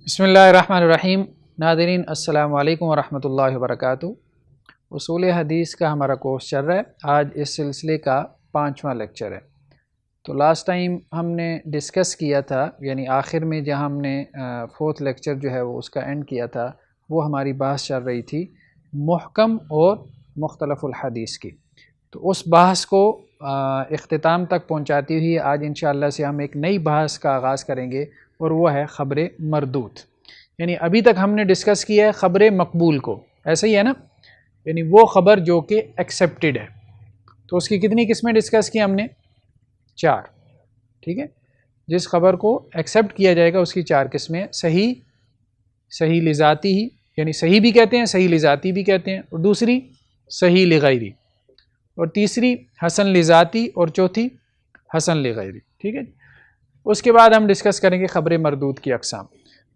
بسم اللہ الرحمن الرحیم۔ ناظرین السلام علیکم ورحمۃ اللہ وبرکاتہ۔ اصول حدیث کا ہمارا کورس چل رہا ہے، آج اس سلسلے کا 5واں لیکچر ہے۔ تو لاسٹ ٹائم ہم نے ڈسکس کیا تھا، یعنی آخر میں جہاں ہم نے 4تھ لیکچر جو ہے وہ اس کا اینڈ کیا تھا، وہ ہماری بحث چل رہی تھی محکم اور مختلف الحدیث کی۔ تو اس بحث کو اختتام تک پہنچاتی ہوئی آج انشاءاللہ سے ہم ایک نئی بحث کا آغاز کریں گے، اور وہ ہے خبر مردود۔ یعنی ابھی تک ہم نے ڈسکس کیا ہے خبر مقبول کو، ایسا ہی ہے نا، یعنی وہ خبر جو کہ ایکسیپٹڈ ہے۔ تو اس کی کتنی قسمیں ڈسکس کی ہم نے؟ 4، ٹھیک ہے۔ جس خبر کو ایکسیپٹ کیا جائے گا اس کی 4 قسمیں: صحیح، صحیح لذاتی ہی، یعنی صحیح بھی کہتے ہیں، صحیح لذاتی بھی کہتے ہیں، اور دوسری صحیح لغیری، اور تیسری حسن لذاتی، اور چوتھی حسن لغیری، ٹھیک ہے۔ اس کے بعد ہم ڈسکس کریں گے خبر مردود کی اقسام۔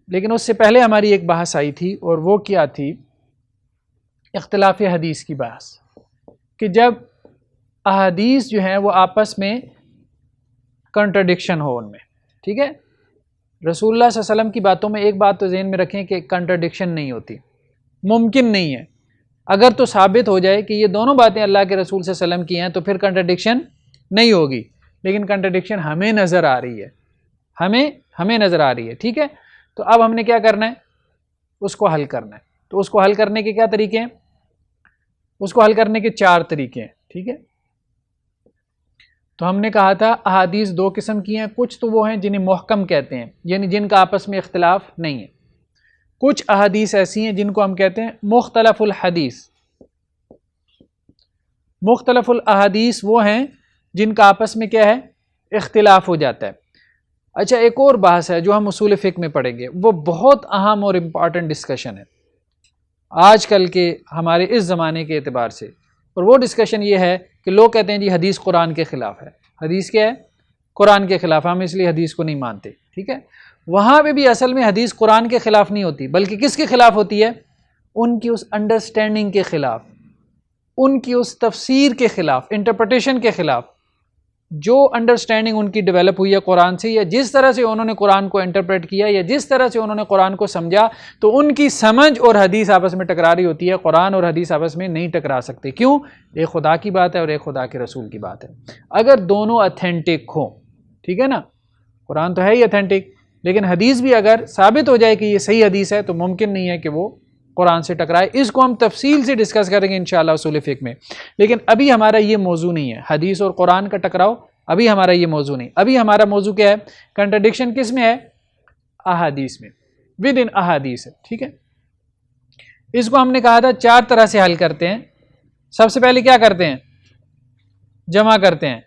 لیکن اس سے پہلے ہماری ایک بحث آئی تھی، اور وہ کیا تھی؟ اختلاف حدیث کی بحث، کہ جب احادیث جو ہیں وہ آپس میں کنٹرڈکشن ہو ان میں، ٹھیک ہے۔ رسول اللہ صلی اللہ علیہ وسلم کی باتوں میں ایک بات تو ذہن میں رکھیں کہ کنٹرڈکشن نہیں ہوتی، ممکن نہیں ہے۔ اگر تو ثابت ہو جائے کہ یہ دونوں باتیں اللہ کے رسول صلی اللہ علیہ وسلم کی ہیں تو پھر کنٹرڈکشن نہیں ہوگی، لیکن کنٹرڈکشن ہمیں نظر آ رہی ہے، ہمیں نظر آ رہی ہے، ٹھیک ہے۔ تو اب ہم نے کیا کرنا ہے؟ اس کو حل کرنا ہے۔ تو اس کو حل کرنے کے کیا طریقے ہیں؟ اس کو حل کرنے کے 4 طریقے ہیں، ٹھیک ہے۔ تو ہم نے کہا تھا احادیث 2 قسم کی ہیں، کچھ تو وہ ہیں جنہیں محکم کہتے ہیں، یعنی جن کا آپس میں اختلاف نہیں ہے۔ کچھ احادیث ایسی ہیں جن کو ہم کہتے ہیں مختلف الحدیث۔ مختلف الاحادیث وہ ہیں جن کا آپس میں کیا ہے؟ اختلاف ہو جاتا ہے۔ اچھا، ایک اور بحث ہے جو ہم اصول فقہ میں پڑھیں گے، وہ بہت اہم اور امپارٹنٹ ڈسکشن ہے آج کل کے ہمارے اس زمانے کے اعتبار سے، اور وہ ڈسکشن یہ ہے کہ لوگ کہتے ہیں جی حدیث قرآن کے خلاف ہے۔ حدیث کیا ہے؟ قرآن کے خلاف، ہم اس لیے حدیث کو نہیں مانتے، ٹھیک ہے۔ وہاں پہ بھی اصل میں حدیث قرآن کے خلاف نہیں ہوتی، بلکہ کس کے خلاف ہوتی ہے؟ ان کی اس انڈرسٹینڈنگ کے خلاف، ان کی اس تفسیر کے خلاف، انٹرپریٹیشن کے خلاف۔ جو انڈرسٹینڈنگ ان کی ڈیولپ ہوئی ہے قرآن سے، یا جس طرح سے انہوں نے قرآن کو انٹرپریٹ کیا، یا جس طرح سے انہوں نے قرآن کو سمجھا، تو ان کی سمجھ اور حدیث آپس میں ٹکرا رہی ہوتی ہے۔ قرآن اور حدیث آپس میں نہیں ٹکرا سکتے، کیوں؟ ایک خدا کی بات ہے اور ایک خدا کے رسول کی بات ہے۔ اگر دونوں اتھینٹک ہوں، ٹھیک ہے نا، قرآن تو ہے ہی اتھینٹک، لیکن حدیث بھی اگر ثابت ہو جائے کہ یہ صحیح حدیث ہے تو ممکن نہیں ہے کہ وہ قرآن سے ٹکرائے۔ اس کو ہم تفصیل سے ڈسکس کریں گے انشاءاللہ اصول فقہ میں، لیکن ابھی ہمارا یہ موضوع نہیں ہے حدیث اور قرآن کا ٹکراؤ، ابھی ہمارا یہ موضوع نہیں۔ ابھی ہمارا موضوع کیا ہے؟ کنٹرڈکشن کس میں ہے؟ احادیث میں، ود ان احادیث ہے، ٹھیک ہے۔ اس کو ہم نے کہا تھا 4 طرح سے حل کرتے ہیں۔ سب سے پہلے کیا کرتے ہیں؟ جمع کرتے ہیں۔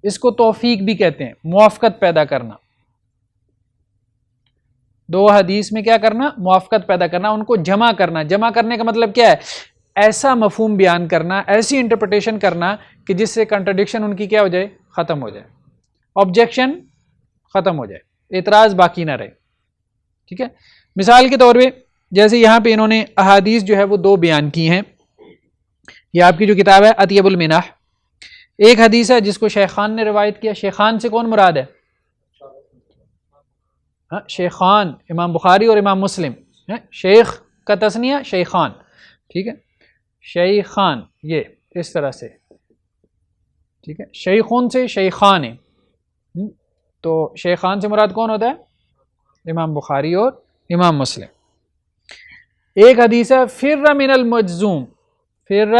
اس کو توفیق بھی کہتے ہیں، موافقت پیدا کرنا۔ 2 حدیث میں کیا کرنا؟ موافقت پیدا کرنا، ان کو جمع کرنا۔ جمع کرنے کا مطلب کیا ہے؟ ایسا مفہوم بیان کرنا، ایسی انٹرپریٹیشن کرنا کہ جس سے کنٹرڈکشن ان کی کیا ہو جائے؟ ختم ہو جائے، آبجیکشن ختم ہو جائے، اعتراض باقی نہ رہے، ٹھیک ہے۔ مثال کے طور پہ جیسے یہاں پہ انہوں نے احادیث جو ہے وہ 2 بیان کی ہیں۔ یہ آپ کی جو کتاب ہے اطیب المنح، ایک حدیث ہے جس کو شیخان نے روایت کیا۔ شیخان سے کون مراد ہے؟ شیخان امام بخاری اور امام مسلم، شیخ کا تثنیہ شیخان، ٹھیک ہے۔ شیخان یہ اس طرح سے، ٹھیک ہے۔ شیخون سے شیخان ہے، تو شیخان سے مراد کون ہوتا ہے؟ امام بخاری اور امام مسلم۔ ایک حدیث ہے فر من المجزوم، فر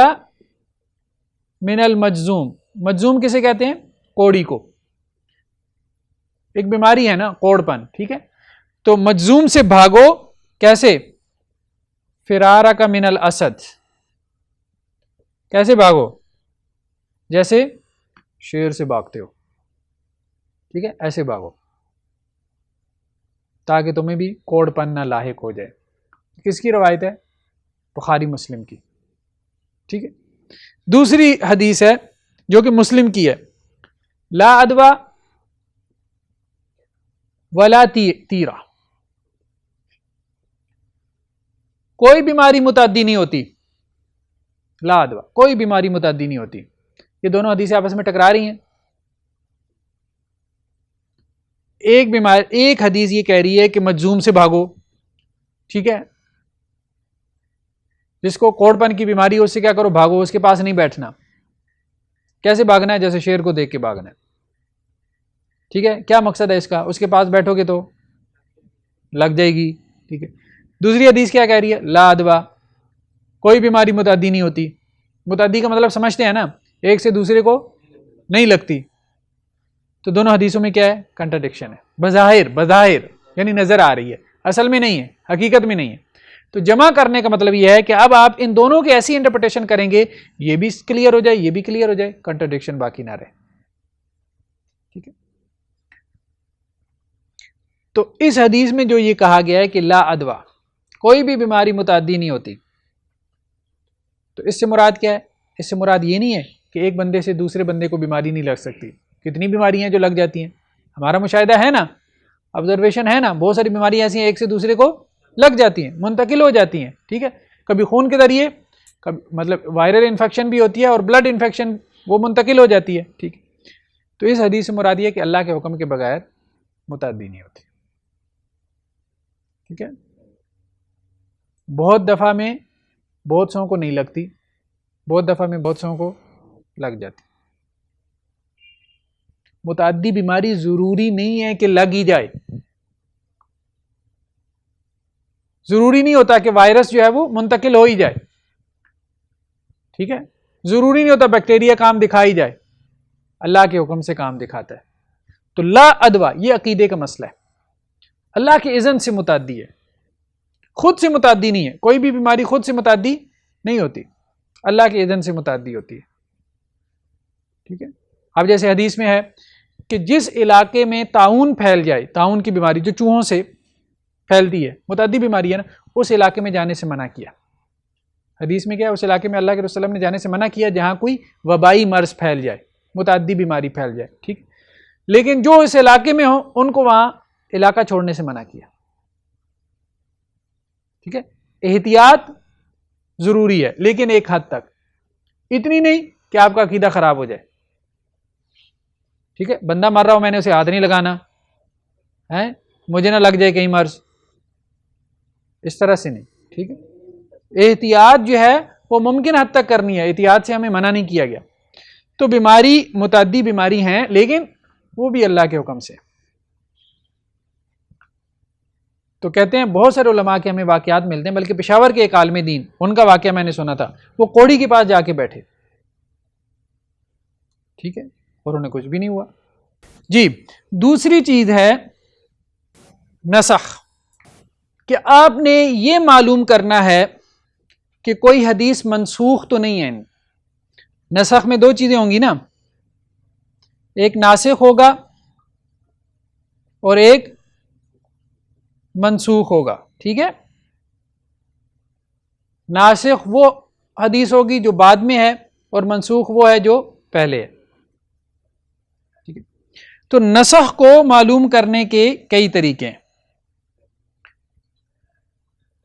من المجزوم۔ مجزوم کسے کہتے ہیں؟ کوڑی کو، ایک بیماری ہے نا کوڑ پن، ٹھیک ہے۔ تو مجزوم سے بھاگو، کیسے؟ فرارک من الاسد، کیسے بھاگو؟ جیسے شیر سے بھاگتے ہو، ٹھیک ہے، ایسے بھاگو تاکہ تمہیں بھی کوڑ پن نہ لاحق ہو جائے۔ کس کی روایت ہے؟ بخاری مسلم کی، ٹھیک ہے۔ دوسری حدیث ہے جو کہ مسلم کی ہے، لا ادوا ولا تیرا، کوئی بیماری متعدی نہیں ہوتی، لا ادوا، کوئی بیماری متعدی نہیں ہوتی۔ یہ دونوں حدیثیں آپس میں ٹکرا رہی ہیں۔ ایک حدیث یہ کہہ رہی ہے کہ مجزوم سے بھاگو، ٹھیک ہے، جس کو کوڑپن کی بیماری ہو اس سے کیا کرو، بھاگو، اس کے پاس نہیں بیٹھنا. کیسے بھاگنا ہے؟ جیسے شیر کو دیکھ کے بھاگنا ہے. ٹھیک ہے، کیا مقصد ہے اس کا؟ اس کے پاس بیٹھو گے تو لگ جائے گی. ٹھیک ہے. دوسری حدیث کیا کہہ رہی ہے؟ لا ادوا، کوئی بیماری متعدی نہیں ہوتی. متعدی کا مطلب سمجھتے ہیں نا، ایک سے دوسرے کو نہیں لگتی. تو دونوں حدیثوں میں کیا ہے؟ کنٹرڈکشن ہے. بظاہر یعنی نظر آ رہی ہے، اصل میں نہیں ہے، حقیقت میں نہیں ہے. تو جمع کرنے کا مطلب یہ ہے کہ اب آپ ان دونوں کی ایسی انٹرپریٹیشن کریں گے، یہ بھی کلیئر ہو جائے، یہ بھی کلیئر ہو جائے، کنٹرڈکشن باقی نہ رہے. ٹھیک ہے. تو اس حدیث میں جو یہ کہا گیا ہے کہ لا ادوا، کوئی بھی بیماری متعدی نہیں ہوتی، تو اس سے مراد کیا ہے؟ اس سے مراد یہ نہیں ہے کہ ایک بندے سے دوسرے بندے کو بیماری نہیں لگ سکتی. کتنی بیماریاں جو لگ جاتی ہیں، ہمارا مشاہدہ ہے نا، آبزرویشن ہے نا، بہت ساری بیماریاں ایسی ہیں ایک سے دوسرے کو لگ جاتی ہیں، منتقل ہو جاتی ہیں. ٹھیک ہے، کبھی خون کے ذریعے، مطلب وائرل انفیکشن بھی ہوتی ہے اور بلڈ انفیکشن وہ منتقل ہو جاتی ہے. ٹھیک ہے. تو اس حدیث سے مراد یہ ہے کہ اللہ کے حکم کے بغیر متعدی نہیں ہوتی. ٹھیک ہے. بہت دفعہ میں بہت سو کو نہیں لگتی، بہت دفعہ میں بہت سو کو لگ جاتی. متعدی بیماری ضروری نہیں ہے کہ لگ ہی جائے. ضروری نہیں ہوتا کہ وائرس جو ہے وہ منتقل ہو ہی جائے. ٹھیک ہے، ضروری نہیں ہوتا بیکٹیریا کام دکھا ہی جائے، اللہ کے حکم سے کام دکھاتا ہے. تو لا ادوا یہ عقیدے کا مسئلہ ہے. اللہ کے اذن سے متعدی ہے، خود سے متعدی نہیں ہے. کوئی بھی بیماری خود سے متعدی نہیں ہوتی، اللہ کے اذن سے متعدی ہوتی ہے. ٹھیک ہے. اب جیسے حدیث میں ہے کہ جس علاقے میں طاعون پھیل جائے، طاعون کی بیماری جو چوہوں سے پھیلتی ہے، متعدی بیماری ہے نا، اس علاقے میں جانے سے منع کیا. حدیث میں کیا ہے؟ اس علاقے میں اللہ کے رسول نے جانے سے منع کیا جہاں کوئی وبائی مرض پھیل جائے، متعدی بیماری پھیل جائے. ٹھیک، لیکن جو اس علاقے میں ہو ان کو وہاں علاقہ چھوڑنے سے منع کیا. ٹھیک ہے. احتیاط ضروری ہے لیکن ایک حد تک، اتنی نہیں کہ آپ کا عقیدہ خراب ہو جائے. ٹھیک ہے، بندہ مر رہا ہو میں نے اسے ہاتھ نہیں لگانا ہے، مجھے نہ لگ جائے کہیں مرض، اس طرح سے نہیں. ٹھیک ہے. احتیاط جو ہے وہ ممکن حد تک کرنی ہے، احتیاط سے ہمیں منع نہیں کیا گیا. تو بیماری متعدی بیماری ہیں لیکن وہ بھی اللہ کے حکم سے. تو کہتے ہیں بہت سارے علماء کے ہمیں واقعات ملتے ہیں، بلکہ پشاور کے ایک عالم دین، ان کا واقعہ میں نے سنا تھا، وہ کوڑی کے پاس جا کے بیٹھے. ٹھیک ہے، اور انہیں کچھ بھی نہیں ہوا. جی، دوسری چیز ہے نسخ، کہ آپ نے یہ معلوم کرنا ہے کہ کوئی حدیث منسوخ تو نہیں ہے. نسخ میں دو چیزیں ہوں گی نا، ایک ناسخ ہوگا اور ایک منسوخ ہوگا. ٹھیک ہے. ناسخ وہ حدیث ہوگی جو بعد میں ہے اور منسوخ وہ ہے جو پہلے ہے. ٹھیک ہے. تو نسخ کو معلوم کرنے کے کئی طریقے ہیں.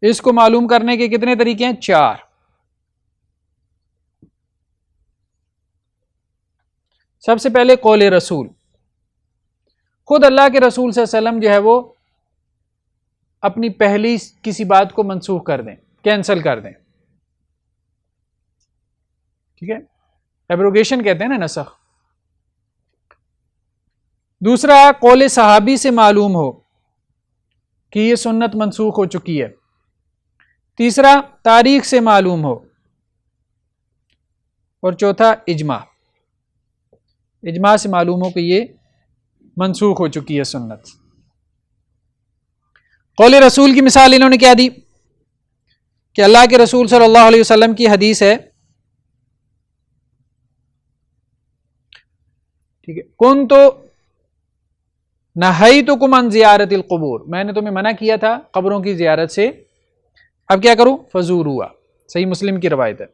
اس کو معلوم کرنے کے کتنے طریقے ہیں؟ 4. سب سے پہلے قول رسول، خود اللہ کے رسول صلی اللہ علیہ وسلم جو ہے وہ اپنی پہلی کسی بات کو منسوخ کر دیں، کینسل کر دیں. ٹھیک ہے، ایبروگیشن کہتے ہیں نا نسخ. دوسرا قول صحابی سے معلوم ہو کہ یہ سنت منسوخ ہو چکی ہے. تیسرا تاریخ سے معلوم ہو. اور چوتھا اجماع، اجماع سے معلوم ہو کہ یہ منسوخ ہو چکی ہے سنت. قول رسول کی مثال انہوں نے کیا دی کہ اللہ کے رسول صلی اللہ علیہ وسلم کی حدیث ہے، ٹھیک ہے، کن تو نہیتکم عن زیارت القبور، میں نے تمہیں منع کیا تھا قبروں کی زیارت سے، اب کیا کروں؟ فزوروا. صحیح مسلم کی روایت ہے.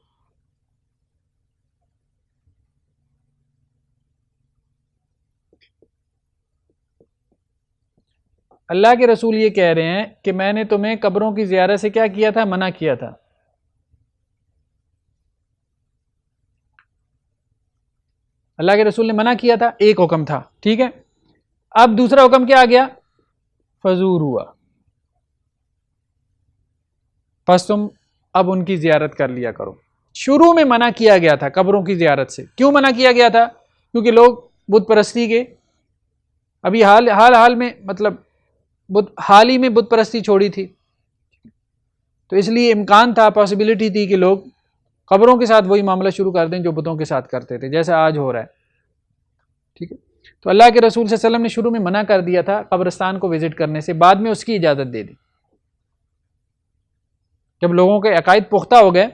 اللہ کے رسول یہ کہہ رہے ہیں کہ میں نے تمہیں قبروں کی زیارت سے کیا کیا تھا؟ منع کیا تھا. اللہ کے رسول نے منع کیا تھا، ایک حکم تھا. ٹھیک ہے. اب دوسرا حکم کیا آ گیا؟ فزوروا. بس تم اب ان کی زیارت کر لیا کرو. شروع میں منع کیا گیا تھا قبروں کی زیارت سے. کیوں منع کیا گیا تھا؟ کیونکہ لوگ بت پرستی کے ابھی حال میں مطلب حال ہی میں بت پرستی چھوڑی تھی، تو اس لیے امکان تھا، پاسبلٹی تھی کہ لوگ قبروں کے ساتھ وہی معاملہ شروع کر دیں جو بتوں کے ساتھ کرتے تھے، جیسا آج ہو رہا ہے. ٹھیک ہے، تو اللہ کے رسول صلی اللہ علیہ وسلم نے شروع میں منع کر دیا تھا قبرستان کو وزٹ کرنے سے، بعد میں اس کی اجازت دے دی. جب لوگوں کے عقائد پختہ ہو گئے،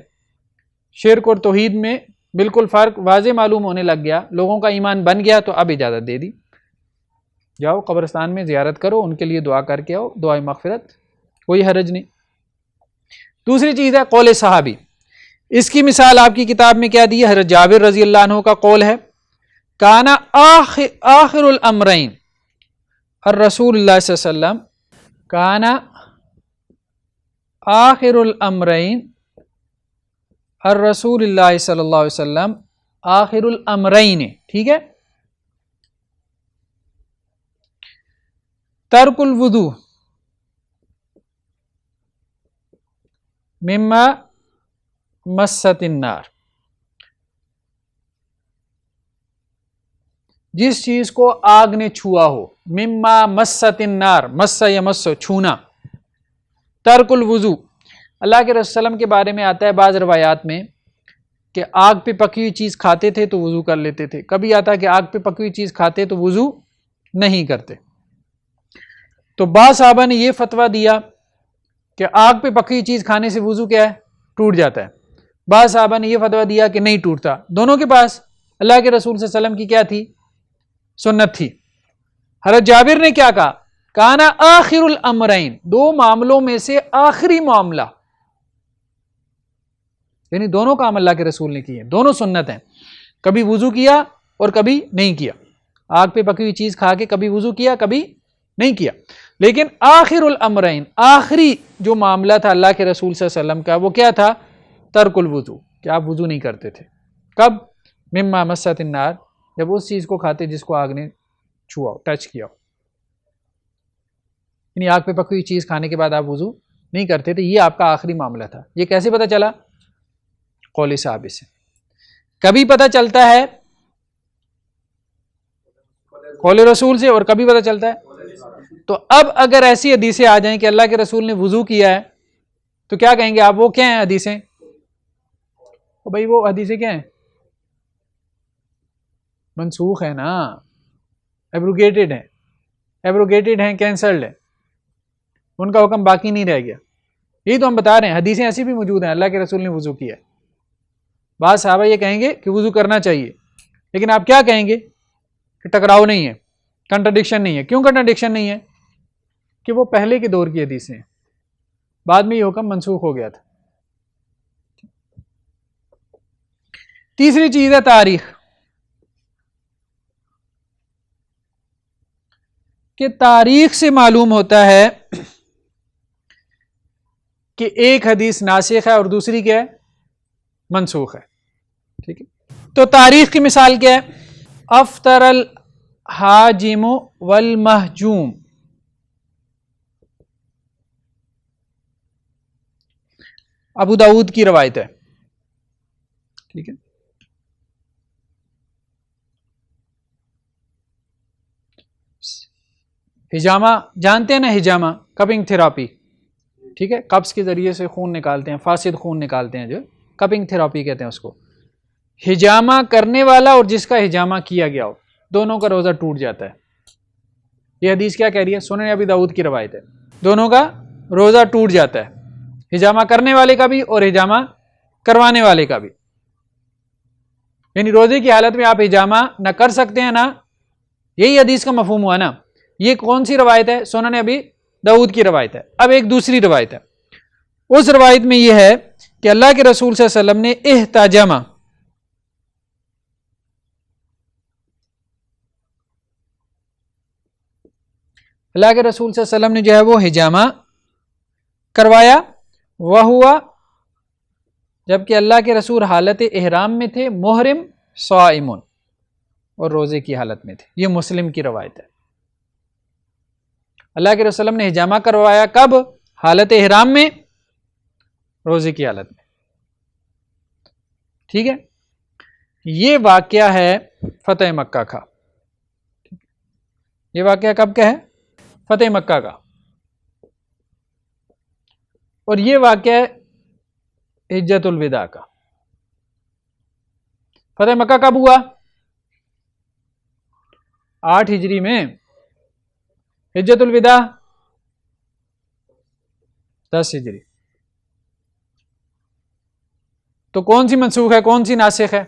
شرک اور توحید میں بالکل فرق واضح معلوم ہونے لگ گیا، لوگوں کا ایمان بن گیا، تو اب اجازت دے دی، جاؤ قبرستان میں زیارت کرو، ان کے لیے دعا کر کے آؤ، دعائے مغفرت، کوئی حرج نہیں. دوسری چیز ہے قول صحابی. اس کی مثال آپ کی کتاب میں کیا دی ہے؟ حضرت جابر رضی اللہ عنہ کا قول ہے، کانا آخر الامرین الرسول اللہ صلی اللہ علیہ وسلم، کانا آخر الامرین الرسول اللہ صلی اللہ علیہ وسلم، آخر الامرین، ٹھیک ہے، ترک الوضو مما مست النار. جس چیز کو آگ نے چھوا ہو، مما مست النار، مس یا مس چھونا، ترک الوضو. اللہ کے رسول صلی اللہ علیہ وسلم کے بارے میں آتا ہے بعض روایات میں کہ آگ پہ پکی ہوئی چیز کھاتے تھے تو وضو کر لیتے تھے، کبھی آتا ہے کہ آگ پہ پکی ہوئی چیز کھاتے تو وضو نہیں کرتے. تو بعض صحابہ نے یہ فتویٰ دیا کہ آگ پہ پکی ہوئی چیز کھانے سے وضو کیا ہے؟ ٹوٹ جاتا ہے. بعض صحابہ نے یہ فتویٰ دیا کہ نہیں ٹوٹتا. دونوں کے پاس اللہ کے رسول صلی اللہ علیہ وسلم کی کیا تھی؟ سنت تھی. حضرت جابر نے کیا کہا؟ کانا آخر الامرین، دو معاملوں میں سے آخری معاملہ، یعنی دونوں کام اللہ کے رسول نے کیے، دونوں سنت ہیں، کبھی وضو کیا اور کبھی نہیں کیا. آگ پہ پکی ہوئی چیز کھا کے کبھی وضو کیا کبھی نہیں کیا. لیکن آخر الامرین، آخری جو معاملہ تھا اللہ کے رسول صلی اللہ علیہ وسلم کا، وہ کیا تھا؟ ترک الوضو، کہ آپ وضو نہیں کرتے تھے. کب؟ مما مست النار، جب اس چیز کو کھاتے جس کو آگ نے چھوا ہو، ٹچ کیا ہو. یعنی آگ پہ پکی ہوئی چیز کھانے کے بعد آپ وضو نہیں کرتے تھے، یہ آپ کا آخری معاملہ تھا. یہ کیسے پتہ چلا؟ قول صحابی سے. کبھی پتہ چلتا ہے قول رسول سے، اور کبھی پتہ چلتا ہے. تو اب اگر ایسی حدیثیں آ جائیں کہ اللہ کے رسول نے وضو کیا ہے تو کیا کہیں گے آپ؟ وہ کیا ہیں حدیثیں؟ بھائی وہ حدیثیں کیا ہیں؟ منسوخ ہے نا، ایبروگیٹڈ ہیں، ایبروگیٹڈ ہیں، کینسلڈ ہے، ان کا حکم باقی نہیں رہ گیا. یہی تو ہم بتا رہے ہیں، حدیثیں ایسی بھی موجود ہیں اللہ کے رسول نے وضو کیا ہے. بعض صحابہ یہ کہیں گے کہ وضو کرنا چاہیے، لیکن آپ کیا کہیں گے؟ کہ ٹکراؤ نہیں ہے، کنٹرڈکشن نہیں ہے. کیوں کنٹرڈکشن نہیں ہے؟ کہ وہ پہلے کے دور کی حدیثیں ہیں، بعد میں یہ حکم منسوخ ہو گیا تھا. تیسری چیز ہے تاریخ، کہ تاریخ سے معلوم ہوتا ہے کہ ایک حدیث ناسخ ہے اور دوسری کیا ہے؟ منسوخ ہے. ٹھیک ہے، تو تاریخ کی مثال کیا ہے؟ افطر الحاجم والمحجوم، ابو داؤد کی روایت ہے. ٹھیک ہے، ہجامہ جانتے ہیں نا، ہجامہ کپنگ تھراپی. ٹھیک ہے، قبض کے ذریعے سے خون نکالتے ہیں، فاسد خون نکالتے ہیں، جو کپنگ تھراپی کہتے ہیں اس کو. ہجامہ کرنے والا اور جس کا ہجامہ کیا گیا ہو، دونوں کا روزہ ٹوٹ جاتا ہے. یہ حدیث کیا کہہ رہی ہے؟ سنن ابی داؤد کی روایت ہے. دونوں کا روزہ ٹوٹ جاتا ہے، ہجامہ کرنے والے کا بھی اور ہجامہ کروانے والے کا بھی. یعنی روزے کی حالت میں آپ ہجامہ نہ کر سکتے ہیں، نہ، یہی حدیث کا مفہوم ہوا نا. یہ کون سی روایت ہے؟ سنن ابی داؤد کی روایت ہے. اب ایک دوسری روایت ہے، اس روایت میں یہ ہے کہ اللہ کے رسول صلی اللہ علیہ وسلم نے احتجامہ، اللہ کے رسول صلی اللہ علیہ وسلم نے جو ہے وہ ہجامہ کروایا، وہ ہوا جبکہ اللہ کے رسول حالت احرام میں تھے، محرم صائمون، اور روزے کی حالت میں تھے. یہ مسلم کی روایت ہے. اللہ کے رسول نے ہجامہ کروایا کب؟ حالت احرام میں، روزے کی حالت میں. ٹھیک ہے، یہ واقعہ ہے فتح مکہ کا. یہ واقعہ کب کا ہے؟ فتح مکہ کا. اور یہ واقعہ ہے حجۃ الوداع کا. فتح مکہ کب ہوا؟ 8 ہجری میں. حجۃ الوداع 10 ہجری. تو کون سی منسوخ ہے، کون سی ناسخ ہے؟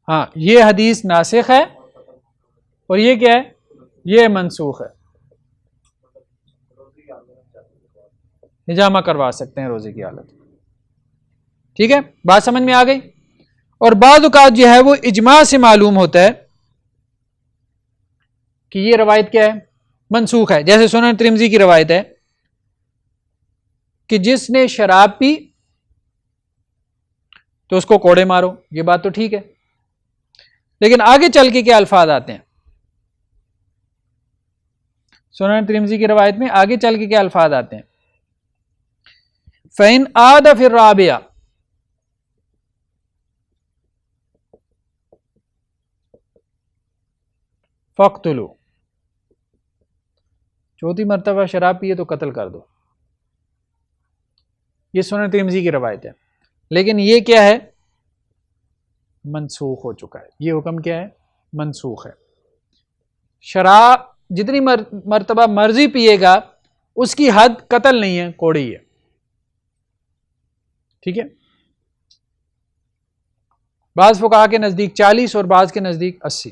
ہاں، یہ حدیث ناسخ ہے اور یہ کیا ہے؟ یہ منسوخ ہے. حجامہ کروا سکتے ہیں روزے کی حالت. ٹھیک ہے، بات سمجھ میں آ گئی. اور بعض اوقات جو ہے وہ اجماع سے معلوم ہوتا ہے کہ یہ روایت کیا ہے؟ منسوخ ہے. جیسے سنن ترمذی کی روایت ہے کہ جس نے شراب پی تو اس کو کوڑے مارو. یہ بات تو ٹھیک ہے، لیکن آگے چل کے کیا الفاظ آتے ہیں؟ سنن ترمذی کی روایت میں آگے چل کے کیا الفاظ آتے ہیں؟ فَإِنْ عَادَ فِي الرَّابِعَةِ فَاقْتُلُوا. چوتھی مرتبہ شراب پیے تو قتل کر دو. یہ سنن ترمذی کی روایت ہے، لیکن یہ کیا ہے؟ منسوخ ہو چکا ہے. یہ حکم کیا ہے؟ منسوخ ہے. شراب جتنی مرتبہ مرضی پیے گا اس کی حد قتل نہیں ہے، کوڑی ہے. ٹھیک ہے، بعض فقہا کے نزدیک 40 اور بعض کے نزدیک 80.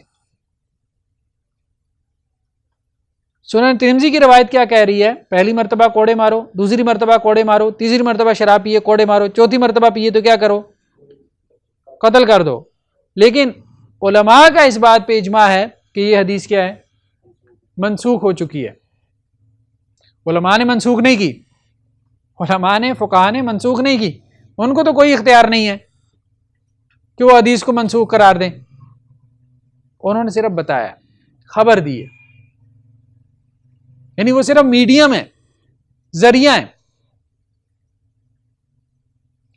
سنن ترمذی کی روایت کیا کہہ رہی ہے؟ پہلی مرتبہ کوڑے مارو، دوسری مرتبہ کوڑے مارو، تیسری مرتبہ شراب پیے کوڑے مارو، چوتھی مرتبہ پیے تو کیا کرو؟ قتل کر دو. لیکن علماء کا اس بات پہ اجماع ہے کہ یہ حدیث کیا ہے؟ منسوخ ہو چکی ہے. علماء نے منسوخ نہیں کی، علماء نے فقہا نے منسوخ نہیں کی. ان کو تو کوئی اختیار نہیں ہے کہ وہ حدیث کو منسوخ قرار دیں. انہوں نے صرف بتایا، خبر دی ہے. یعنی وہ صرف میڈیم ہے، ذریعہ ہے.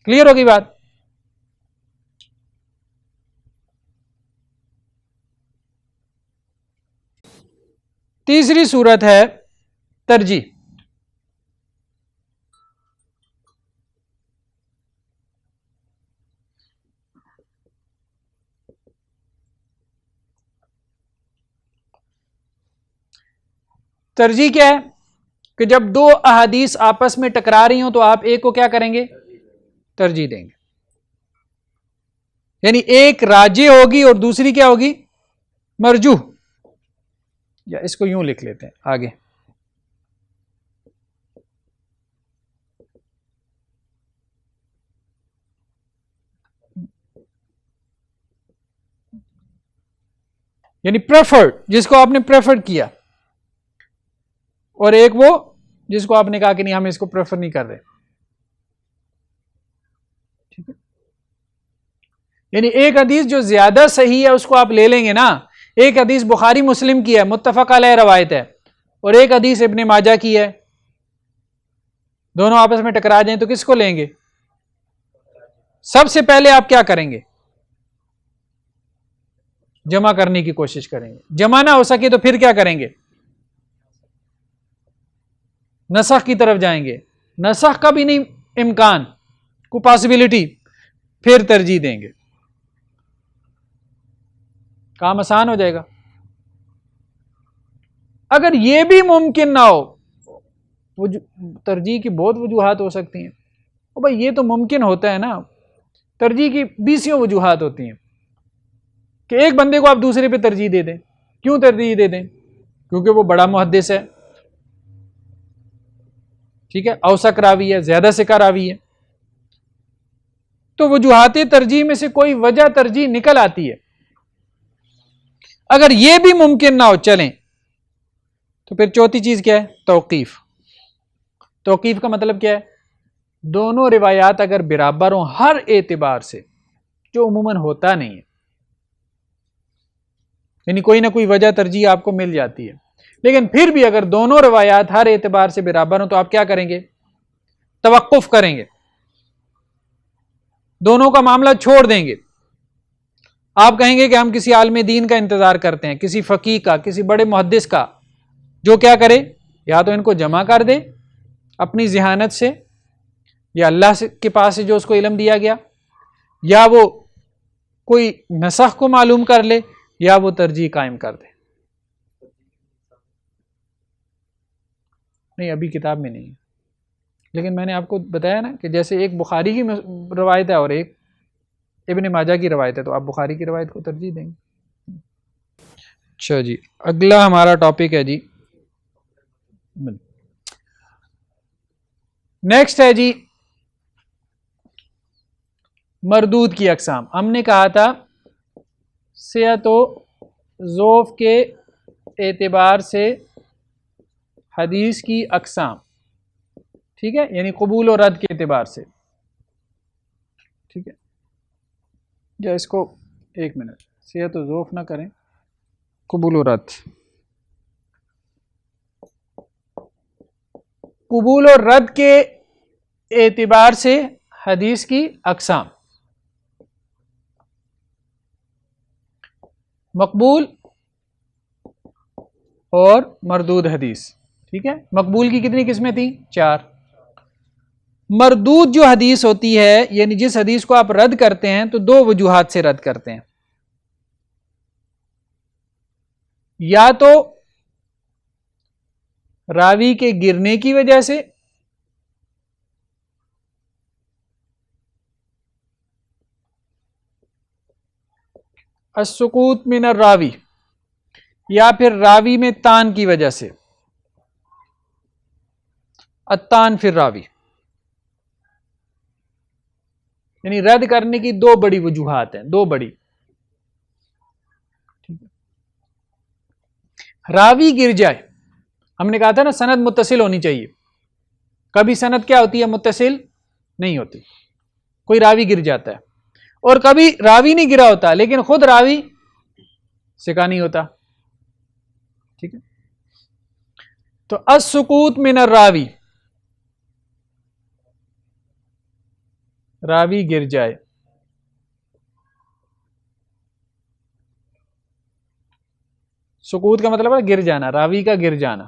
کلیئر ہوگی بات؟ تیسری صورت ہے ترجیح. ترجیح کیا ہے؟ کہ جب دو احادیث آپس میں ٹکرا رہی ہوں تو آپ ایک کو کیا کریں گے؟ ترجیح دیں گے. یعنی ایک راجح ہوگی اور دوسری کیا ہوگی؟ مرجوح. یا اس کو یوں لکھ لیتے ہیں آگے. یعنی پریفرڈ، جس کو آپ نے پریفر کیا، اور ایک وہ جس کو آپ نے کہا کہ نہیں ہم اس کو پریفر نہیں کر رہے. ٹھیک ہے، یعنی ایک حدیث جو زیادہ صحیح ہے اس کو آپ لے لیں گے نا. ایک حدیث بخاری مسلم کی ہے، متفق علیہ روایت ہے، اور ایک حدیث ابن ماجہ کی ہے. دونوں آپس میں ٹکرا جائیں تو کس کو لیں گے؟ سب سے پہلے آپ کیا کریں گے؟ جمع کرنے کی کوشش کریں گے. جمع نہ ہو سکے تو پھر کیا کریں گے؟ نسخ کی طرف جائیں گے. نسخ کا بھی نہیں امکان، کو پاسبلٹی، پھر ترجیح دیں گے. کام آسان ہو جائے گا. اگر یہ بھی ممکن نہ ہو، ترجیح کی بہت وجوہات ہو سکتی ہیں. بھائی یہ تو ممکن ہوتا ہے نا، ترجیح کی 20 وجوہات ہوتی ہیں کہ ایک بندے کو آپ دوسرے پہ ترجیح دے دیں. کیوں ترجیح دے دیں؟ کیونکہ وہ بڑا محدث ہے. ٹھیک ہے، اوثق راوی ہے، زیادہ ثقہ راوی ہے. تو وجوہات ترجیح میں سے کوئی وجہ ترجیح نکل آتی ہے. اگر یہ بھی ممکن نہ ہو چلیں تو پھر چوتھی چیز کیا ہے؟ توقیف. توقیف کا مطلب کیا ہے؟ دونوں روایات اگر برابر ہوں ہر اعتبار سے، جو عموماً ہوتا نہیں ہے، یعنی کوئی نہ کوئی وجہ ترجیح آپ کو مل جاتی ہے. لیکن پھر بھی اگر دونوں روایات ہر اعتبار سے برابر ہوں تو آپ کیا کریں گے؟ توقف کریں گے، دونوں کا معاملہ چھوڑ دیں گے. آپ کہیں گے کہ ہم کسی عالم دین کا انتظار کرتے ہیں، کسی فقیہ کا، کسی بڑے محدث کا، جو کیا کرے، یا تو ان کو جمع کر دے اپنی ذہانت سے، یا اللہ کے پاس سے جو اس کو علم دیا گیا، یا وہ کوئی نسخ کو معلوم کر لے، یا وہ ترجیح قائم کر دے. نہیں، ابھی کتاب میں نہیں ہے، لیکن میں نے آپ کو بتایا نا کہ جیسے ایک بخاری کی روایت ہے اور ایک ابن ماجہ کی روایت ہے، تو آپ بخاری کی روایت کو ترجیح دیں گے. اچھا جی، اگلا ہمارا ٹاپک ہے جی، نیکسٹ ہے جی مردود کی اقسام. ہم نے کہا تھا صحت و ضعف کے اعتبار سے حدیث کی اقسام، ٹھیک ہے، یعنی قبول و رد کے اعتبار سے. ٹھیک ہے، یا اس کو ایک منٹ، صحت و ضعف نہ کریں، قبول و رد. قبول و رد کے اعتبار سے حدیث کی اقسام: مقبول اور مردود حدیث. ٹھیک ہے، مقبول کی کتنی قسمیں تھیں؟ 4. مردود جو حدیث ہوتی ہے، یعنی جس حدیث کو آپ رد کرتے ہیں تو 2 وجوہات سے رد کرتے ہیں. یا تو راوی کے گرنے کی وجہ سے، السقوط من الراوی، یا پھر راوی میں تان کی وجہ سے، التان فی الراوی. یعنی رد کرنے کی 2 بڑی وجوہات ہیں، 2 بڑی. راوی گر جائے، ہم نے کہا تھا نا سند متصل ہونی چاہیے، کبھی سند کیا ہوتی ہے؟ متصل نہیں ہوتی. کوئی راوی گر جاتا ہے، اور کبھی راوی نہیں گرا ہوتا لیکن خود راوی ثقہ نہیں ہوتا. ٹھیک ہے، تو السقوط من الراوی، راوی گر جائے. سقوط کا مطلب ہے گر جانا، راوی کا گر جانا.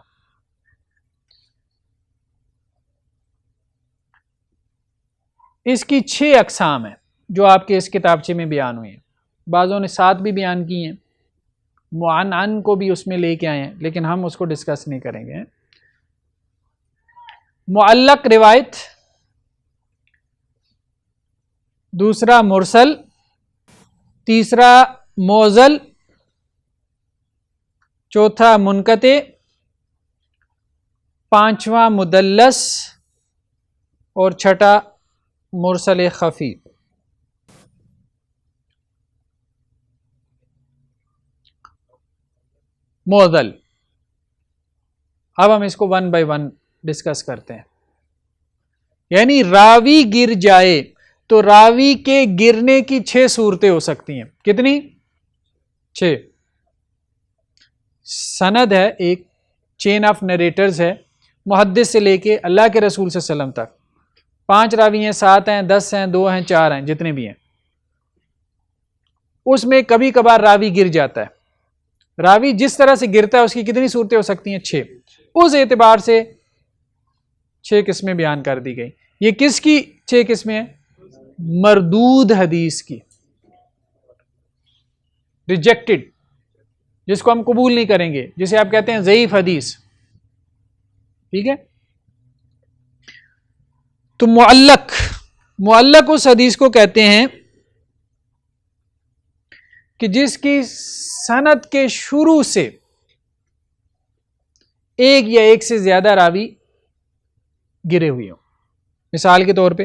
اس کی 6 اقسام ہیں جو آپ کے اس کتابچے میں بیان ہوئی ہیں. بعضوں نے 7 بھی بیان کی ہیں، معنعن کو بھی اس میں لے کے آئے ہیں، لیکن ہم اس کو ڈسکس نہیں کریں گے. معلق روایت، دوسرا مرسل، تیسرا موزل، چوتھا منقطع، پانچواں مدلس، اور چھٹا مرسل خفی. موزل، اب ہم اس کو 1 بائی 1 ڈسکس کرتے ہیں. یعنی راوی گر جائے تو راوی کے گرنے کی 6 صورتیں ہو سکتی ہیں. کتنی؟ 6. سند ہے، ایک چین آف نریٹرز ہے، محدث سے لے کے اللہ کے رسول صلی اللہ علیہ وسلم تک. 5 راوی ہیں، 7 ہیں، 10 ہیں، 2 ہیں، 4 ہیں، جتنے بھی ہیں. اس میں کبھی کبھار راوی گر جاتا ہے. راوی جس طرح سے گرتا ہے اس کی کتنی صورتیں ہو سکتی ہیں؟ 6. اس اعتبار سے 6 قسمیں بیان کر دی گئی. یہ کس کی 6 قسمیں ہیں؟ مردود حدیث کی، ریجیکٹڈ، جس کو ہم قبول نہیں کریں گے، جسے آپ کہتے ہیں ضعیف حدیث. ٹھیک ہے، تو معلق اس حدیث کو کہتے ہیں کہ جس کی سند کے شروع سے ایک یا ایک سے زیادہ راوی گرے ہوئے ہوں. مثال کے طور پہ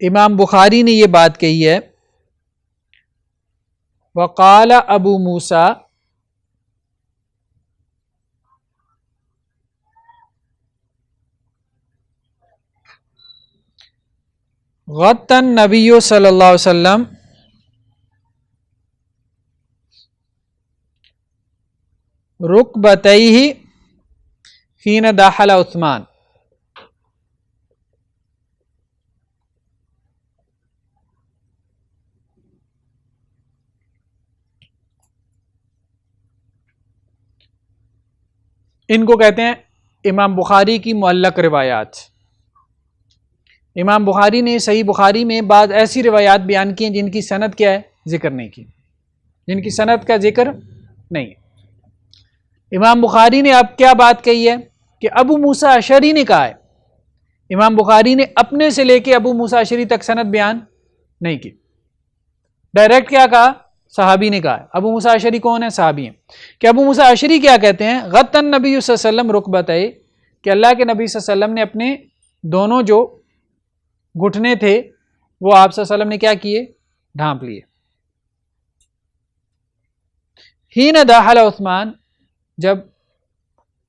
امام بخاری نے یہ بات کہی ہے، وقال ابو موسیٰ، غط النبی صلی اللہ علیہ وسلم رکبتیہ حین دخل عثمان. ان کو کہتے ہیں امام بخاری کی معلق روایات. امام بخاری نے صحیح بخاری میں بعض ایسی روایات بیان کی ہیں جن کی سند کیا ہے؟ ذکر نہیں کی، جن کی سند کا ذکر نہیں ہے. امام بخاری نے اب کیا بات کہی ہے کہ ابو موسیٰ اشعری نے کہا ہے. امام بخاری نے اپنے سے لے کے ابو موسیٰ اشعری تک سند بیان نہیں کی، ڈائریکٹ کیا کہا؟ صحابی نے کہا. ابو موسیٰ اشعری کون ہے؟ صحابی ہیں. کہ ابو موسیٰ اشعری کیا کہتے ہیں؟ غطى النبی صلی اللہ علیہ وسلم رکبتہ، کہ اللہ کے نبی صلی اللہ علیہ وسلم نے اپنے دونوں جو گھٹنے تھے وہ آپ صلی اللہ علیہ وسلم نے کیا کیے؟ ڈھانپ لیے. حین دخل عثمان، جب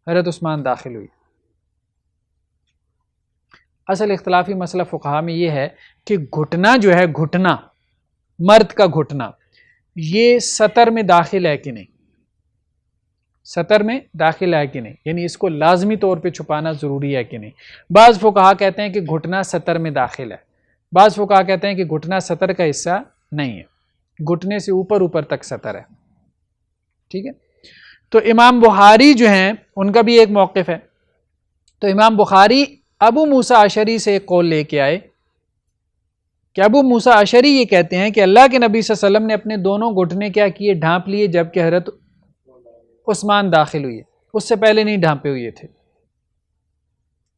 حضرت عثمان داخل ہوئی. اصل اختلافی مسئلہ فقہا میں یہ ہے کہ گھٹنا جو ہے، گھٹنا مرد کا گھٹنا، یہ سطر میں داخل ہے کہ نہیں، سطر میں داخل ہے کہ نہیں، یعنی اس کو لازمی طور پہ چھپانا ضروری ہے کہ نہیں. بعض فقہا کہتے ہیں کہ گھٹنا سطر میں داخل ہے، بعض فقہا کہتے ہیں کہ گھٹنا سطر کا حصہ نہیں ہے، گھٹنے سے اوپر تک سطر ہے. ٹھیک ہے. تو امام بخاری جو ہیں ان کا بھی ایک موقف ہے. تو امام بخاری ابو موسیٰ اشعری سے ایک قول لے کے آئے کہ ابو موسیٰ اشعری یہ کہتے ہیں کہ اللہ کے نبی صلی اللہ علیہ وسلم نے اپنے دونوں گھٹنے کیا کیے؟ ڈھانپ لیے، جبکہ حضرت عثمان داخل ہوئے، اس سے پہلے نہیں ڈھانپے ہوئے تھے.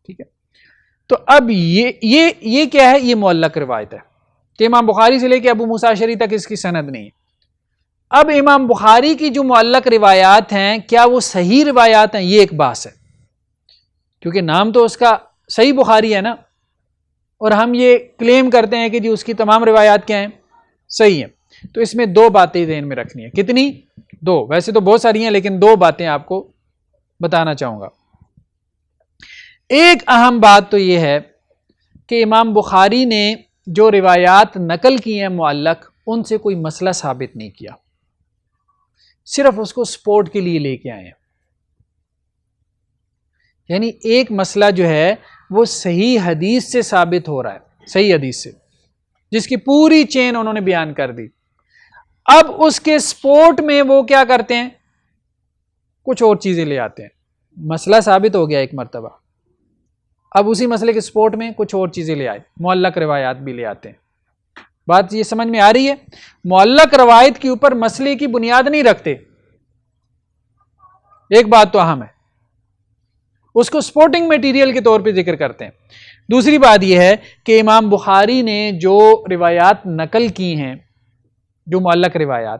ٹھیک ہے. تو اب یہ کیا ہے؟ یہ معلق روایت ہے کہ امام بخاری سے لے کے ابو موسیٰ اشعری تک اس کی سند نہیں ہے. اب امام بخاری کی جو معلق روایات ہیں کیا وہ صحیح روایات ہیں؟ یہ ایک بحث ہے، کیونکہ نام تو اس کا صحیح بخاری ہے نا، اور ہم یہ کلیم کرتے ہیں کہ جی اس کی تمام روایات کیا ہیں؟ صحیح ہیں. تو اس میں دو باتیں ذہن میں رکھنی ہیں. کتنی؟ دو. ویسے تو بہت ساری ہیں لیکن دو باتیں آپ کو بتانا چاہوں گا. ایک اہم بات تو یہ ہے کہ امام بخاری نے جو روایات نقل کی ہیں معلق، ان سے کوئی مسئلہ ثابت نہیں کیا، صرف اس کو سپورٹ کے لیے لے کے آئے ہیں. یعنی ایک مسئلہ جو ہے وہ صحیح حدیث سے ثابت ہو رہا ہے، صحیح حدیث سے، جس کی پوری چین انہوں نے بیان کر دی. اب اس کے سپورٹ میں وہ کیا کرتے ہیں؟ کچھ اور چیزیں لے آتے ہیں. مسئلہ ثابت ہو گیا ایک مرتبہ، اب اسی مسئلے کے سپورٹ میں کچھ اور چیزیں لے آئے، معلق روایات بھی لے آتے ہیں. بات یہ سمجھ میں آ رہی ہے؟ معلق روایت کے اوپر مسئلے کی بنیاد نہیں رکھتے. ایک بات تو اہم ہے، اس کو سپورٹنگ میٹیریل کے طور پہ ذکر کرتے ہیں. دوسری بات یہ ہے کہ امام بخاری نے جو روایات نقل کی ہیں، جو معلق روایات،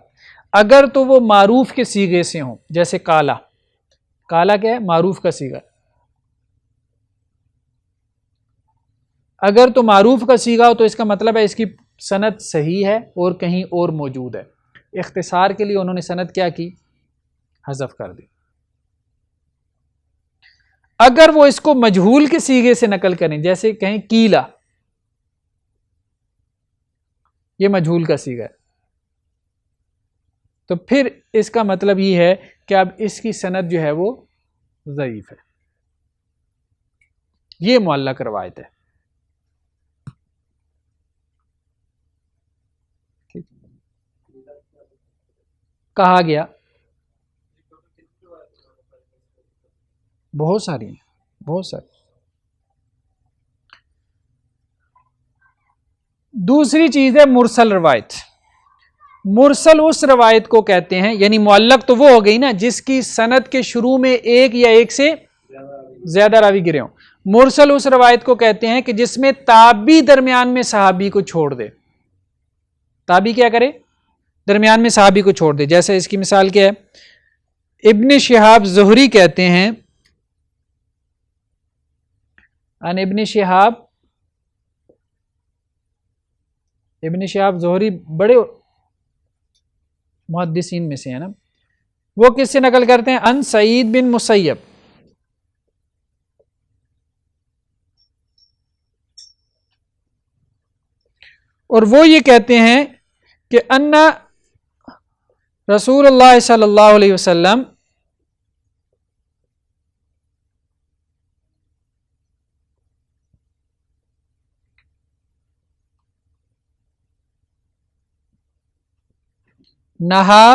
اگر تو وہ معروف کے صیغے سے ہوں، جیسے کالا. کالا کیا ہے؟ معروف کا صیغہ. اگر تو معروف کا صیغہ ہو تو اس کا مطلب ہے اس کی سند صحیح ہے اور کہیں اور موجود ہے. اختصار کے لیے انہوں نے سند کیا کی؟ حذف کر دی. اگر وہ اس کو مجہول کے صیغے سے نقل کریں، جیسے کہیں کیلا، یہ مجہول کا صیغہ ہے، تو پھر اس کا مطلب یہ ہے کہ اب اس کی سند جو ہے وہ ضعیف ہے. یہ معلق روایت ہے. کہا گیا بہت ساری ہیں، بہت ساری. دوسری چیز ہے مرسل روایت. مرسل اس روایت کو کہتے ہیں، یعنی معلق تو وہ ہو گئی نا جس کی سند کے شروع میں ایک یا ایک سے زیادہ راوی گرے ہوں. مرسل اس روایت کو کہتے ہیں کہ جس میں تابعی درمیان میں صحابی کو چھوڑ دے. تابعی کیا کرے؟ درمیان میں صحابی کو چھوڑ دے. جیسے اس کی مثال کیا ہے؟ ابن شہاب زہری کہتے ہیں، ان ابن شہاب زہری بڑے محدثین میں سے ہیں نا. وہ کس سے نقل کرتے ہیں؟ ان سعید بن مسیب. اور وہ یہ کہتے ہیں کہ ان رسول اللہ صلی اللہ علیہ وسلم نہا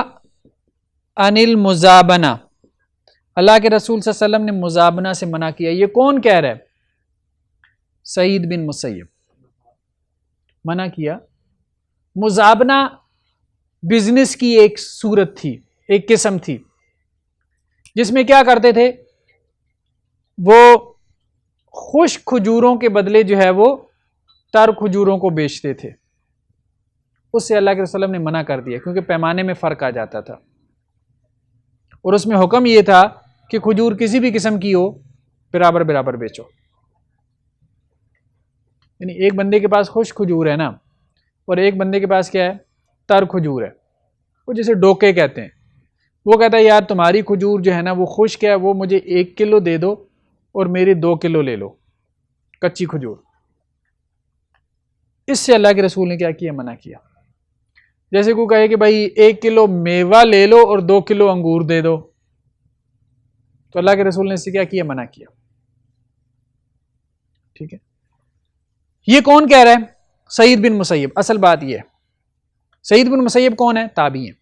انل مزابنہ، اللہ کے رسول صلی اللہ علیہ وسلم نے مزابنہ سے منع کیا. یہ کون کہہ رہا ہے؟ سعید بن مسیب. منع کیا. مزابنہ بزنس کی ایک صورت تھی، ایک قسم تھی، جس میں کیا کرتے تھے وہ خشک کھجوروں کے بدلے جو ہے وہ تر کھجوروں کو بیچتے تھے. اس سے اللہ کے رسول نے منع کر دیا کیونکہ پیمانے میں فرق آ جاتا تھا، اور اس میں حکم یہ تھا کہ کھجور کسی بھی قسم کی ہو برابر برابر بیچو. یعنی ایک بندے کے پاس خشک کھجور ہے نا، اور ایک بندے کے پاس کیا ہے؟ تر کھجور ہے. وہ جیسے ڈوکے کہتے ہیں، وہ کہتا ہے یار تمہاری کھجور جو ہے نا وہ خشک ہے، وہ مجھے 1 کلو دے دو اور میری 2 کلو لے لو کچی کھجور. اس سے اللہ کے رسول نے کیا کیا؟ منع کیا. جیسے کو کہے کہ بھائی 1 کلو میوہ لے لو اور 2 کلو انگور دے دو، تو اللہ کے رسول نے اس سے کیا کیا؟ منع کیا. ٹھیک ہے. یہ کون کہہ رہا ہے؟ سعید بن مسیب. اصل بات یہ ہے، سعید بن مسیب کون ہے؟ تابعی ہیں.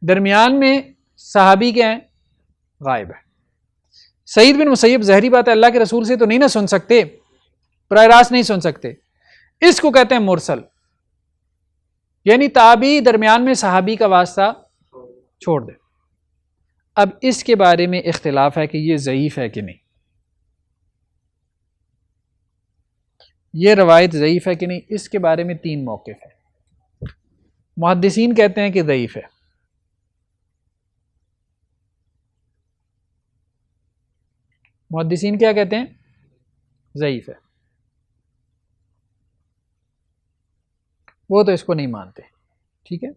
درمیان میں صحابی کیا ہیں؟ غائب ہے. سعید بن مسیب ظاہری بات ہے اللہ کے رسول سے تو نہیں نہ سن سکتے، براہ راست نہیں سن سکتے. اس کو کہتے ہیں مرسل، یعنی تابعی درمیان میں صحابی کا واسطہ چھوڑ دے. اب اس کے بارے میں اختلاف ہے کہ یہ ضعیف ہے کہ نہیں، یہ روایت ضعیف ہے کہ نہیں. اس کے بارے میں 3 موقف ہے. محدثین کہتے ہیں کہ ضعیف ہے، محدثین کیا کہتے ہیں؟ ضعیف ہے. وہ تو اس کو نہیں مانتے. ٹھیک ہے.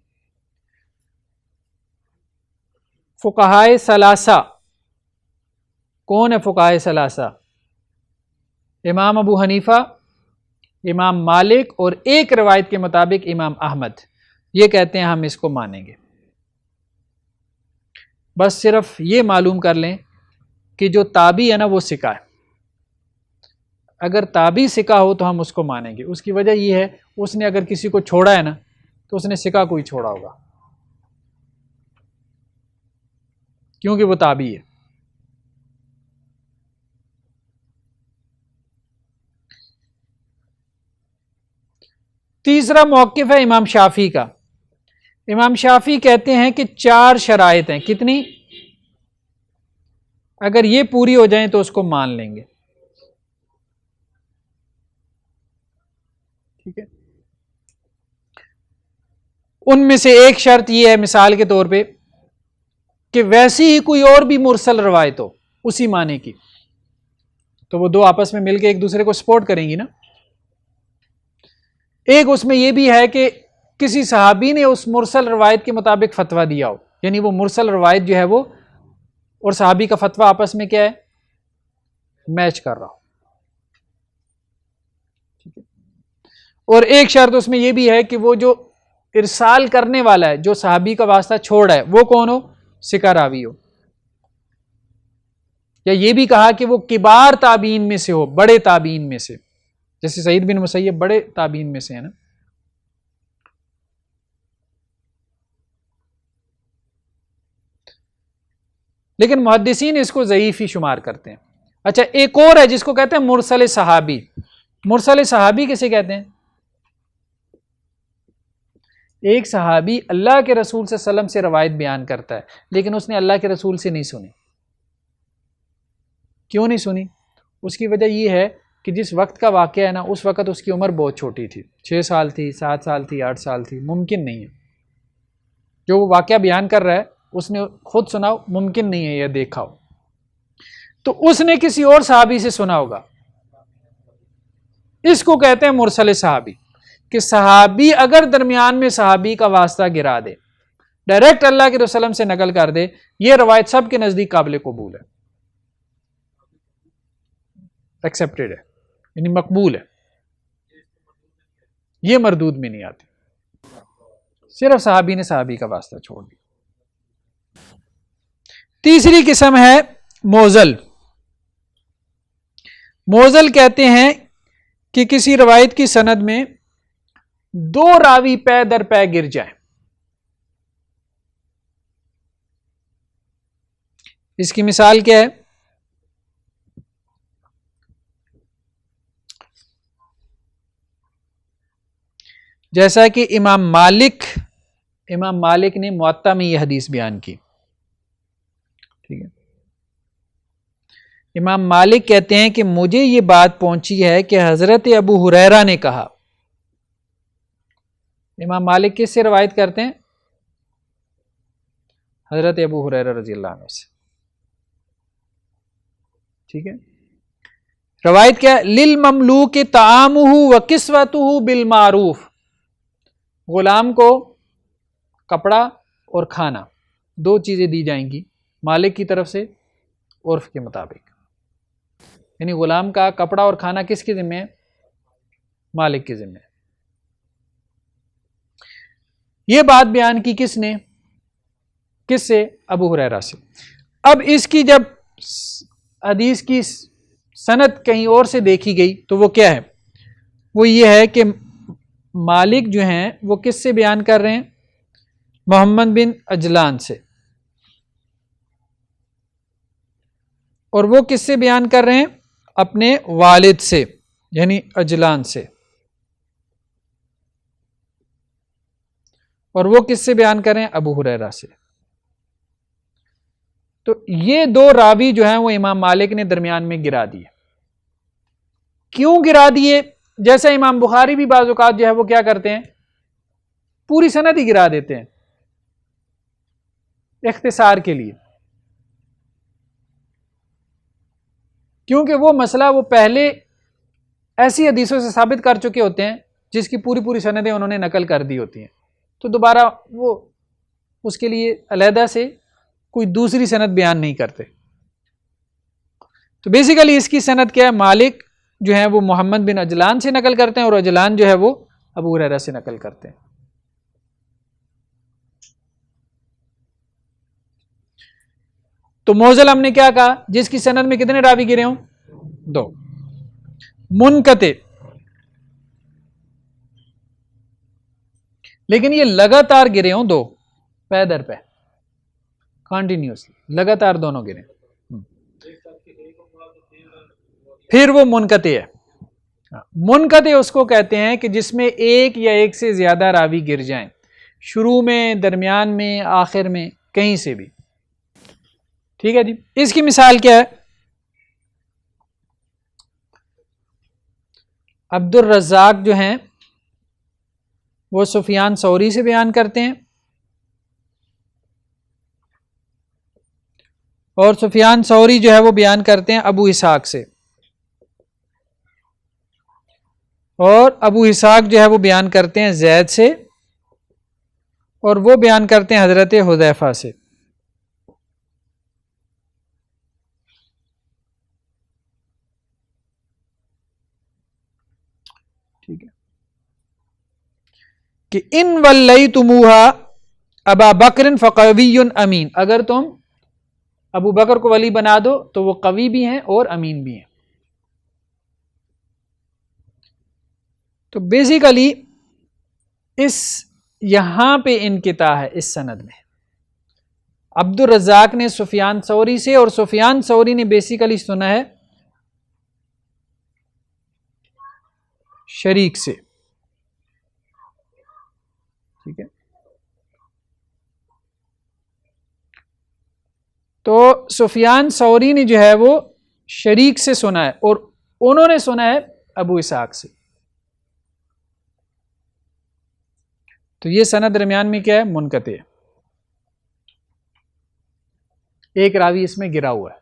فقہائے ثلاثہ کون ہے؟ فقہائے ثلاثہ امام ابو حنیفہ، امام مالک، اور ایک روایت کے مطابق امام احمد. یہ کہتے ہیں ہم اس کو مانیں گے. بس صرف یہ معلوم کر لیں کہ جو تابعی ہے نا وہ ثقہ ہے. اگر تابعی ثقہ ہو تو ہم اس کو مانیں گے. اس کی وجہ یہ ہے اس نے اگر کسی کو چھوڑا ہے نا تو اس نے ثقہ کو ہی چھوڑا ہوگا، کیونکہ وہ تابعی ہے. تیسرا موقف ہے امام شافعی کا. امام شافعی کہتے ہیں کہ 4 شرائط ہیں. کتنی؟ اگر یہ پوری ہو جائیں تو اس کو مان لیں گے. ٹھیک ہے. ان میں سے ایک شرط یہ ہے مثال کے طور پہ کہ ویسی ہی کوئی اور بھی مرسل روایت ہو اسی معنی کی، تو وہ 2 آپس میں مل کے ایک دوسرے کو سپورٹ کریں گی نا. ایک اس میں یہ بھی ہے کہ کسی صحابی نے اس مرسل روایت کے مطابق فتویٰ دیا ہو، یعنی وہ مرسل روایت جو ہے وہ اور صحابی کا فتویٰ آپس میں کیا ہے؟ میچ کر رہا ہو. ٹھیک ہے. اور ایک شرط اس میں یہ بھی ہے کہ وہ جو ارسال کرنے والا ہے، جو صحابی کا واسطہ چھوڑا ہے، وہ کون ہو؟ ثقہ راوی ہو. یا یہ بھی کہا کہ وہ کبار تابعین میں سے ہو، بڑے تابعین میں سے، جیسے سعید بن مسیب بڑے تابعین میں سے ہے نا. لیکن محدثین اس کو ضعیف ہی شمار کرتے ہیں. اچھا ایک اور ہے جس کو کہتے ہیں مرسل صحابی. مرسل صحابی کسے کہتے ہیں؟ ایک صحابی اللہ کے رسول صلی اللہ علیہ وسلم سے روایت بیان کرتا ہے لیکن اس نے اللہ کے رسول سے نہیں سنی. کیوں نہیں سنی؟ اس کی وجہ یہ ہے کہ جس وقت کا واقعہ ہے نا اس وقت اس کی عمر بہت چھوٹی تھی، 6 سال تھی، 7 سال تھی، 8 سال تھی. ممکن نہیں ہے جو وہ واقعہ بیان کر رہا ہے اس نے خود سنا ہو، ممکن نہیں ہے یہ دیکھا ہو. تو اس نے کسی اور صحابی سے سنا ہوگا. اس کو کہتے ہیں مرسل صحابی، کہ صحابی اگر درمیان میں صحابی کا واسطہ گرا دے، ڈائریکٹ اللہ کے رسول صلی اللہ علیہ وسلم سے نقل کر دے، یہ روایت سب کے نزدیک قابل قبول ہے، ایکسیپٹڈ ہے، یعنی مقبول ہے. یہ مردود میں نہیں آتی، صرف صحابی نے صحابی کا واسطہ چھوڑ دیا. تیسری قسم ہے موزل. موزل کہتے ہیں کہ کسی روایت کی سند میں 2 راوی پے در پے گر جائیں. اس کی مثال کیا ہے؟ جیسا کہ امام مالک نے موطا میں یہ حدیث بیان کی، ٹھیک ہے، امام مالک کہتے ہیں کہ مجھے یہ بات پہنچی ہے کہ حضرت ابو ہریرہ نے کہا. امام مالک کس سے روایت کرتے ہیں؟ حضرت ابو ہریرہ رضی اللہ عنہ سے، ٹھیک ہے. روایت کیا ہے؟ للمملوک طعامہ وکسوتہ بالمعروف، غلام کو کپڑا اور کھانا دو چیزیں دی جائیں گی مالک کی طرف سے عرف کے مطابق. یعنی غلام کا کپڑا اور کھانا کس کے ذمہ ہے؟ مالک کے ذمہ ہے. یہ بات بیان کی کس نے؟ کس سے؟ ابو ہریرہ سے. اب اس کی جب حدیث کی سند کہیں اور سے دیکھی گئی تو وہ کیا ہے؟ وہ یہ ہے کہ مالک جو ہیں وہ کس سے بیان کر رہے ہیں؟ محمد بن عجلان سے. اور وہ کس سے بیان کر رہے ہیں؟ اپنے والد سے، یعنی عجلان سے. اور وہ کس سے بیان کر رہے ہیں؟ ابو ہریرہ سے. تو یہ دو راوی جو ہیں وہ امام مالک نے درمیان میں گرا دیے. کیوں گرا دیے؟ جیسا امام بخاری بھی بعض اوقات جو ہے وہ کیا کرتے ہیں؟ پوری سند ہی گرا دیتے ہیں اختصار کے لیے، کیونکہ وہ مسئلہ وہ پہلے ایسی حدیثوں سے ثابت کر چکے ہوتے ہیں جس کی پوری سندیں انہوں نے نقل کر دی ہوتی ہیں، تو دوبارہ وہ اس کے لیے علیحدہ سے کوئی دوسری سند بیان نہیں کرتے. تو بیسیکلی اس کی سند کیا ہے؟ مالک جو ہے وہ محمد بن عجلان سے نقل کرتے ہیں اور عجلان جو ہے وہ ابو ہریرہ سے نقل کرتے ہیں. تو موزل ہم نے کیا کہا؟ جس کی سند میں کتنے راوی گرے ہوں؟ دو. منقطع، لیکن یہ لگاتار گرے ہوں دو، پے در پے، کنٹینیوسلی لگاتار دونوں گرے، پھر وہ منقطع ہے. منقطع اس کو کہتے ہیں کہ جس میں ایک یا ایک سے زیادہ راوی گر جائیں، شروع میں، درمیان میں، آخر میں، کہیں سے بھی. ٹھیک ہے جی. اس کی مثال کیا ہے؟ عبد الرزاق جو ہیں وہ سفیان ثوری سے بیان کرتے ہیں، اور سفیان ثوری جو ہے وہ بیان کرتے ہیں ابو اسحاق سے، اور ابو اسحاق جو ہے وہ بیان کرتے ہیں زید سے، اور وہ بیان کرتے ہیں حضرت حذیفہ سے. ٹھیک ہے کہ ان ولیتموہا ابا بکر فقوی امین، اگر تم ابو بکر کو ولی بنا دو تو وہ قوی بھی ہیں اور امین بھی ہیں. تو بیسیکلی اس یہاں پہ انقطاع ہے اس سند میں. عبد الرزاق نے سفیان ثوری سے، اور سفیان ثوری نے بیسیکلی سنا ہے شریک سے. ٹھیک ہے. تو سفیان ثوری نے جو ہے وہ شریک سے سنا ہے، اور انہوں نے سنا ہے ابو اسحاق سے. تو یہ سند درمیان میں کیا ہے؟ منقطع ہے، ایک راوی اس میں گرا ہوا ہے.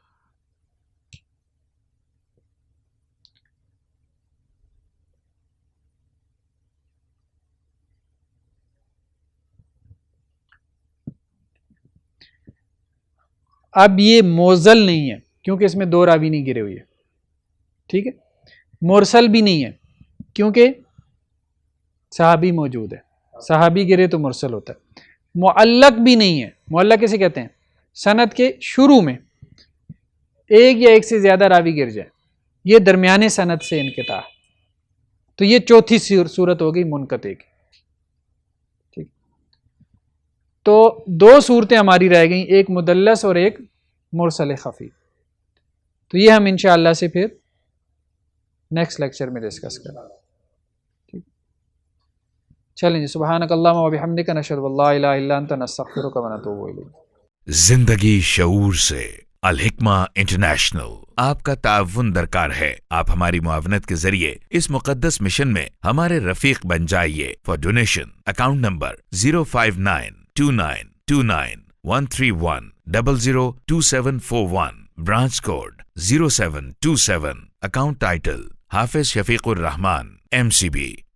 اب یہ موزل نہیں ہے کیونکہ اس میں دو راوی نہیں گرے ہوئے. ٹھیک ہے. مرسل بھی نہیں ہے کیونکہ صحابی موجود ہے، صحابی گرے تو مرسل ہوتا ہے. معلق بھی نہیں ہے. معلق کسے کہتے ہیں؟ سند کے شروع میں ایک یا ایک سے زیادہ راوی گر جائے، یہ درمیانے سند سے انقطاع. تو یہ چوتھی صورت ہو گئی منقطع کی. ٹھیک. تو دو صورتیں ہماری رہ گئیں، ایک مدلس اور ایک مرسل خفی. تو یہ ہم انشاءاللہ سے پھر نیکسٹ لیکچر میں ڈسکس کریں. چلیں جی. سبحانک اللہم و بحمدک نشہد ان لا الہ الا انت نستغفرک و نتوب الیک. زندگی شعور سے. الحکمہ انٹرنیشنل. آپ کا تعاون درکار ہے. آپ ہماری معاونت کے ذریعے اس مقدس مشن میں ہمارے رفیق بن جائیے. For donation account number 059292931002741. Branch code 0727. Account title Hafiz Shafiq Rahman MCB.